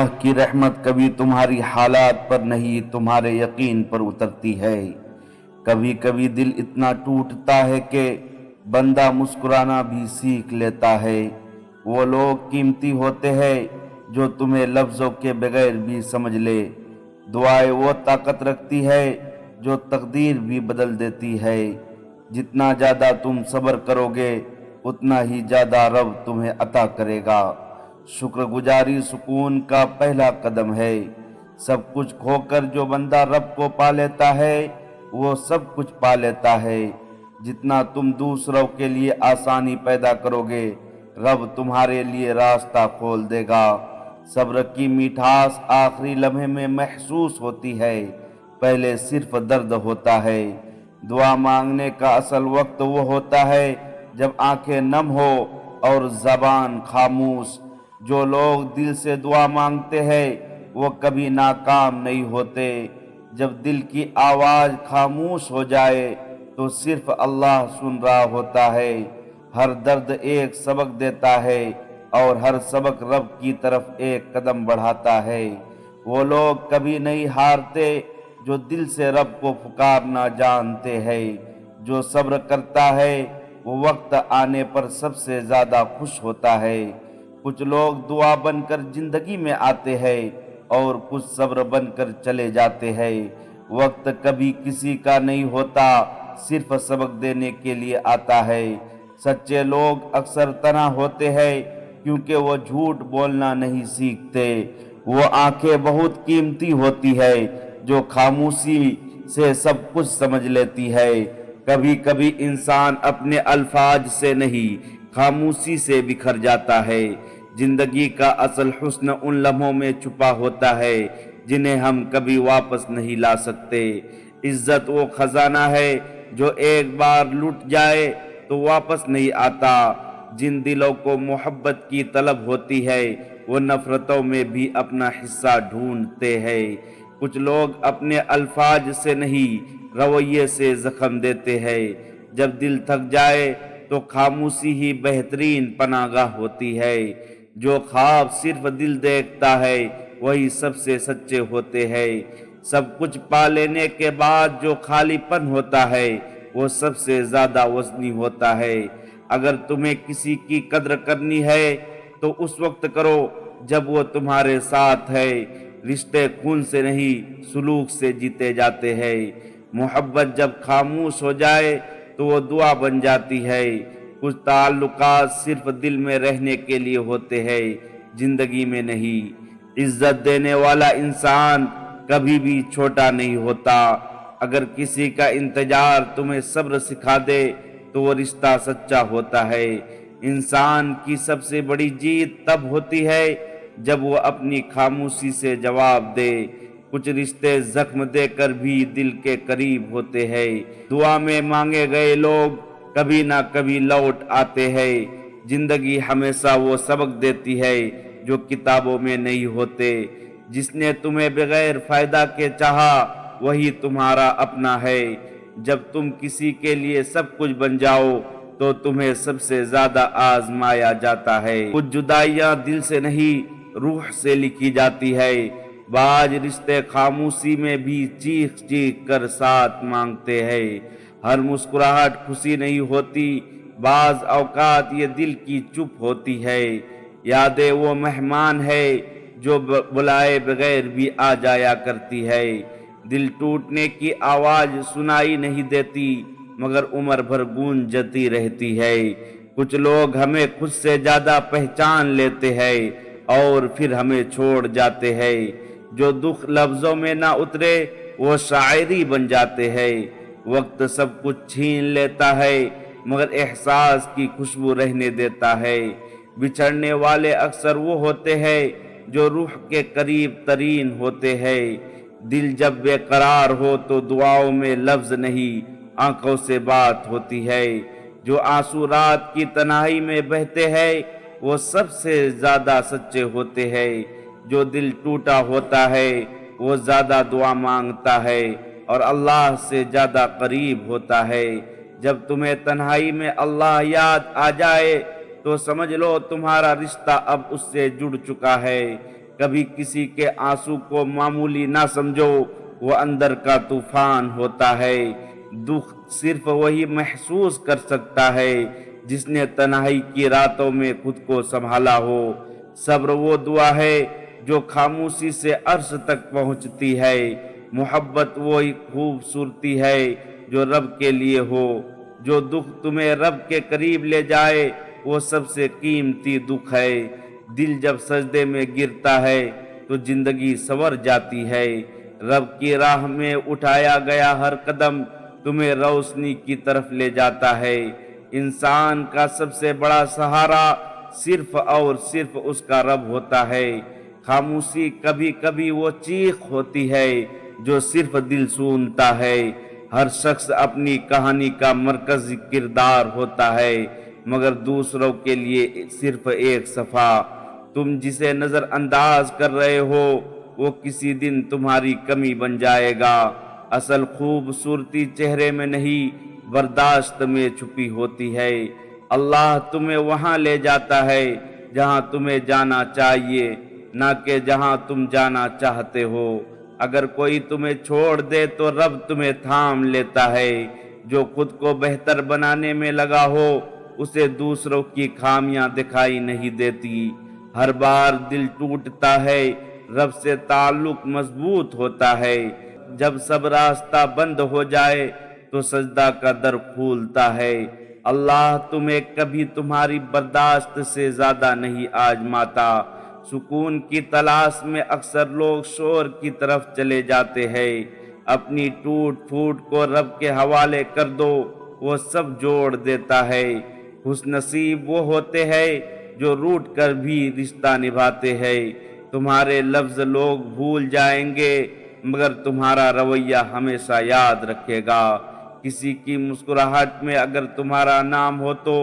اللہ کی رحمت کبھی تمہاری حالات پر نہیں تمہارے یقین پر اترتی ہے۔ کبھی کبھی دل اتنا ٹوٹتا ہے کہ بندہ مسکرانا بھی سیکھ لیتا ہے۔ وہ لوگ قیمتی ہوتے ہیں جو تمہیں لفظوں کے بغیر بھی سمجھ لے۔ دعائیں وہ طاقت رکھتی ہے جو تقدیر بھی بدل دیتی ہے۔ جتنا زیادہ تم صبر کرو گے اتنا ہی زیادہ رب تمہیں عطا کرے گا۔ شکر گزاری سکون کا پہلا قدم ہے۔ سب کچھ کھو کر جو بندہ رب کو پا لیتا ہے وہ سب کچھ پا لیتا ہے۔ جتنا تم دوسروں کے لیے آسانی پیدا کرو گے رب تمہارے لیے راستہ کھول دے گا۔ صبر کی میٹھاس آخری لمحے میں محسوس ہوتی ہے، پہلے صرف درد ہوتا ہے۔ دعا مانگنے کا اصل وقت وہ ہوتا ہے جب آنکھیں نم ہو اور زبان خاموش۔ جو لوگ دل سے دعا مانگتے ہیں وہ کبھی ناکام نہیں ہوتے۔ جب دل کی آواز خاموش ہو جائے تو صرف اللہ سن رہا ہوتا ہے۔ ہر درد ایک سبق دیتا ہے اور ہر سبق رب کی طرف ایک قدم بڑھاتا ہے۔ وہ لوگ کبھی نہیں ہارتے جو دل سے رب کو پکارنا جانتے ہیں۔ جو صبر کرتا ہے وہ وقت آنے پر سب سے زیادہ خوش ہوتا ہے۔ کچھ لوگ دعا بن کر زندگی میں آتے ہیں اور کچھ صبر بن کر چلے جاتے ہیں۔ وقت کبھی کسی کا نہیں ہوتا، صرف سبق دینے کے لیے آتا ہے۔ سچے لوگ اکثر تنہا ہوتے ہیں کیونکہ وہ جھوٹ بولنا نہیں سیکھتے۔ وہ آنکھیں بہت قیمتی ہوتی ہے جو خاموشی سے سب کچھ سمجھ لیتی ہے۔ کبھی کبھی انسان اپنے الفاظ سے نہیں خاموشی سے بکھر جاتا ہے۔ زندگی کا اصل حسن ان لمحوں میں چھپا ہوتا ہے جنہیں ہم کبھی واپس نہیں لا سکتے۔ عزت وہ خزانہ ہے جو ایک بار لٹ جائے تو واپس نہیں آتا۔ جن دلوں کو محبت کی طلب ہوتی ہے وہ نفرتوں میں بھی اپنا حصہ ڈھونڈتے ہیں۔ کچھ لوگ اپنے الفاظ سے نہیں رویے سے زخم دیتے ہیں۔ جب دل تھک جائے تو خاموشی ہی بہترین پناہ گاہ ہوتی ہے۔ جو خواب صرف دل دیکھتا ہے وہی سب سے سچے ہوتے ہیں۔ سب کچھ پا لینے کے بعد جو خالی پن ہوتا ہے وہ سب سے زیادہ وزنی ہوتا ہے۔ اگر تمہیں کسی کی قدر کرنی ہے تو اس وقت کرو جب وہ تمہارے ساتھ ہے۔ رشتے خون سے نہیں سلوک سے جیتے جاتے ہیں۔ محبت جب خاموش ہو جائے تو وہ دعا بن جاتی ہے۔ کچھ تعلقات صرف دل میں رہنے کے لیے ہوتے ہیں، زندگی میں نہیں۔ عزت دینے والا انسان کبھی بھی چھوٹا نہیں ہوتا۔ اگر کسی کا انتظار تمہیں صبر سکھا دے تو وہ رشتہ سچا ہوتا ہے۔ انسان کی سب سے بڑی جیت تب ہوتی ہے جب وہ اپنی خاموشی سے جواب دے۔ کچھ رشتے زخم دے کر بھی دل کے قریب ہوتے ہیں۔ دعا میں مانگے گئے لوگ کبھی نہ کبھی لوٹ آتے ہیں۔ زندگی ہمیشہ وہ سبق دیتی ہے جو کتابوں میں نہیں ہوتے۔ جس نے تمہیں بغیر فائدہ کے چاہا وہی تمہارا اپنا ہے۔ جب تم کسی کے لیے سب کچھ بن جاؤ تو تمہیں سب سے زیادہ آزمایا جاتا ہے۔ کچھ جدائیاں دل سے نہیں روح سے لکھی جاتی ہے۔ بعض رشتے خاموشی میں بھی چیخ چیخ کر ساتھ مانگتے ہیں۔ ہر مسکراہٹ خوشی نہیں ہوتی، بعض اوقات یہ دل کی چپ ہوتی ہے۔ یادیں وہ مہمان ہے جو بلائے بغیر بھی آ جایا کرتی ہے۔ دل ٹوٹنے کی آواز سنائی نہیں دیتی مگر عمر بھر گونجتی رہتی ہے۔ کچھ لوگ ہمیں خود سے زیادہ پہچان لیتے ہیں اور پھر ہمیں چھوڑ جاتے ہیں۔ جو دکھ لفظوں میں نہ اترے وہ شاعری بن جاتے ہیں۔ وقت سب کچھ چھین لیتا ہے مگر احساس کی خوشبو رہنے دیتا ہے۔ بچھڑنے والے اکثر وہ ہوتے ہیں جو روح کے قریب ترین ہوتے ہیں۔ دل جب بے قرار ہو تو دعاؤں میں لفظ نہیں آنکھوں سے بات ہوتی ہے۔ جو آنسو رات کی تنہائی میں بہتے ہیں وہ سب سے زیادہ سچے ہوتے ہیں۔ جو دل ٹوٹا ہوتا ہے وہ زیادہ دعا مانگتا ہے اور اللہ سے زیادہ قریب ہوتا ہے۔ جب تمہیں تنہائی میں اللہ یاد آ جائے تو سمجھ لو تمہارا رشتہ اب اس سے جڑ چکا ہے۔ کبھی کسی کے آنسو کو معمولی نہ سمجھو، وہ اندر کا طوفان ہوتا ہے۔ دکھ صرف وہی محسوس کر سکتا ہے جس نے تنہائی کی راتوں میں خود کو سنبھالا ہو۔ صبر وہ دعا ہے جو خاموشی سے عرش تک پہنچتی ہے۔ محبت وہی خوبصورتی ہے جو رب کے لیے ہو۔ جو دکھ تمہیں رب کے قریب لے جائے وہ سب سے قیمتی دکھ ہے۔ دل جب سجدے میں گرتا ہے تو زندگی سنور جاتی ہے۔ رب کی راہ میں اٹھایا گیا ہر قدم تمہیں روشنی کی طرف لے جاتا ہے۔ انسان کا سب سے بڑا سہارا صرف اور صرف اس کا رب ہوتا ہے۔ خاموشی کبھی کبھی وہ چیخ ہوتی ہے جو صرف دل سنتا ہے۔ ہر شخص اپنی کہانی کا مرکزی کردار ہوتا ہے، مگر دوسروں کے لیے صرف ایک صفحہ۔ تم جسے نظر انداز کر رہے ہو وہ کسی دن تمہاری کمی بن جائے گا۔ اصل خوبصورتی چہرے میں نہیں برداشت میں چھپی ہوتی ہے۔ اللہ تمہیں وہاں لے جاتا ہے جہاں تمہیں جانا چاہیے، نہ کہ جہاں تم جانا چاہتے ہو۔ اگر کوئی تمہیں چھوڑ دے تو رب تمہیں تھام لیتا ہے۔ جو خود کو بہتر بنانے میں لگا ہو اسے دوسروں کی خامیاں دکھائی نہیں دیتی۔ ہر بار دل ٹوٹتا ہے، رب سے تعلق مضبوط ہوتا ہے۔ جب سب راستہ بند ہو جائے تو سجدہ کا در کھولتا ہے۔ اللہ تمہیں کبھی تمہاری برداشت سے زیادہ نہیں آزماتا۔ سکون کی تلاش میں اکثر لوگ شور کی طرف چلے جاتے ہیں۔ اپنی ٹوٹ پھوٹ کو رب کے حوالے کر دو، وہ سب جوڑ دیتا ہے۔ خوش نصیب وہ ہوتے ہیں جو روٹ کر بھی رشتہ نبھاتے ہیں۔ تمہارے لفظ لوگ بھول جائیں گے مگر تمہارا رویہ ہمیشہ یاد رکھے گا۔ کسی کی مسکراہٹ میں اگر تمہارا نام ہو تو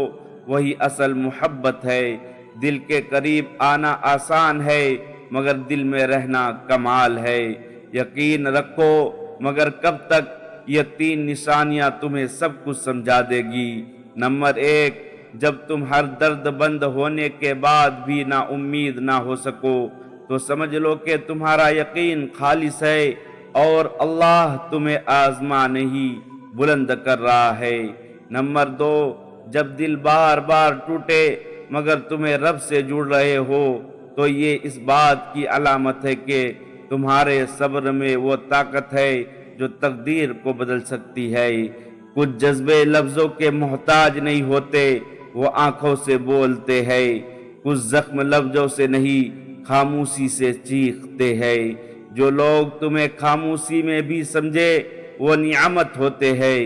وہی اصل محبت ہے۔ دل کے قریب آنا آسان ہے مگر دل میں رہنا کمال ہے۔ یقین رکھو مگر کب تک، یہ 3 نشانیاں تمہیں سب کچھ سمجھا دے گی۔ نمبر 1، جب تم ہر درد بند ہونے کے بعد بھی نا امید نہ ہو سکو تو سمجھ لو کہ تمہارا یقین خالص ہے اور اللہ تمہیں آزما نہیں بلند کر رہا ہے۔ نمبر 2، جب دل بار بار ٹوٹے مگر تمہیں رب سے جڑ رہے ہو تو یہ اس بات کی علامت ہے کہ تمہارے صبر میں وہ طاقت ہے جو تقدیر کو بدل سکتی ہے۔ کچھ جذبے لفظوں کے محتاج نہیں ہوتے، وہ آنکھوں سے بولتے ہیں۔ کچھ زخم لفظوں سے نہیں خاموشی سے چیختے ہیں۔ جو لوگ تمہیں خاموشی میں بھی سمجھے وہ نعمت ہوتے ہیں۔